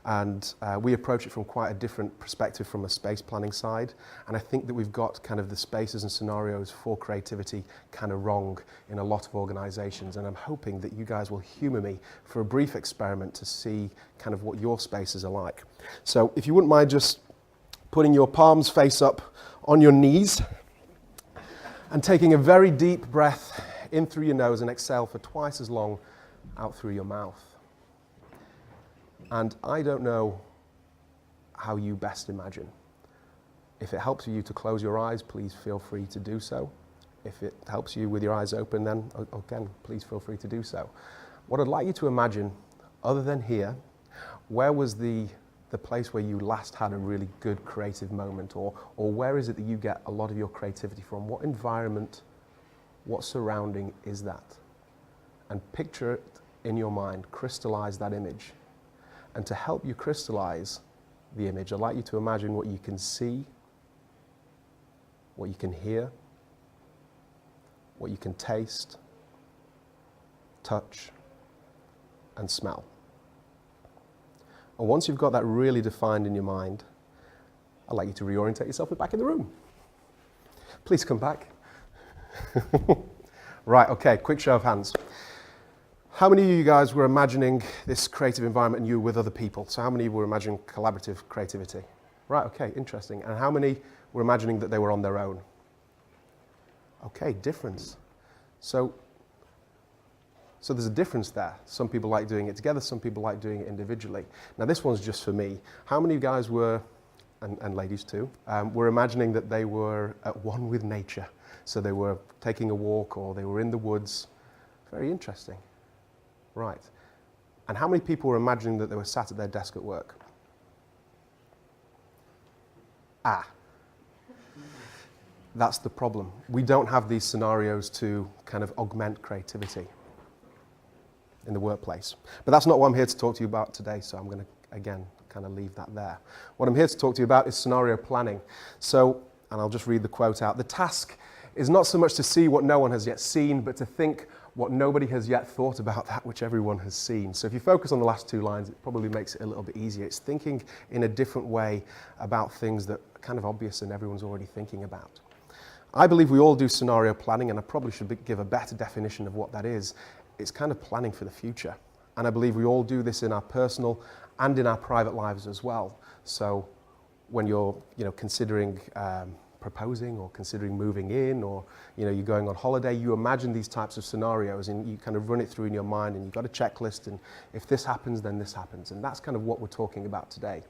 And we approach it from quite a different perspective from a space planning side. And I think that we've got kind of the spaces and scenarios for creativity kind of wrong in a lot of organizations. And I'm hoping that you guys will humor me for a brief experiment to see kind of what your spaces are like. So if you wouldn't mind just putting your palms face up on your knees and taking a very deep breath in through your nose and exhale for twice as long out through your mouth. And I don't know how you best imagine. If it helps you to close your eyes, please feel free to do so. If it helps you with your eyes open, then again, please feel free to do so. What I'd like you to imagine, other than here, where was the place where you last had a really good creative moment, or where is it that you get a lot of your creativity from? What environment, what surrounding is that? And picture it in your mind, crystallize that image. And to help you crystallize the image, I'd like you to imagine what you can see, what you can hear, what you can taste, touch, and smell. And once you've got that really defined in your mind, I'd like you to reorientate yourself back in the room. Please come back. Right, okay, quick show of hands. How many of you guys were imagining this creative environment and you were with other people? So how many were imagining collaborative creativity? Right, okay, interesting. And how many were imagining that they were on their own? Okay, difference. So there's a difference there. Some people like doing it together, some people like doing it individually. Now this one's just for me. How many of you guys were, and ladies too, were imagining that they were at one with nature? So they were taking a walk or they were in the woods. Very interesting. Right. And how many people were imagining that they were sat at their desk at work? That's the problem. We don't have these scenarios to kind of augment creativity in the workplace. But that's not what I'm here to talk to you about today, so I'm going to, again, kind of leave that there. What I'm here to talk to you about is scenario planning. So, and I'll just read the quote out. The task is not so much to see what no one has yet seen, but to think what nobody has yet thought about that which everyone has seen. So if you focus on the last two lines, it probably makes it a little bit easier. It's thinking in a different way about things that are kind of obvious and everyone's already thinking about. I believe we all do scenario planning, and I probably should give a better definition of what that is. It's kind of planning for the future. And I believe we all do this in our personal and in our private lives as well. So when you're considering proposing or considering moving in, or you're going on holiday, you imagine these types of scenarios and you kind of run it through in your mind, and you've got a checklist, and if this happens, then this happens. And that's kind of what we're talking about today.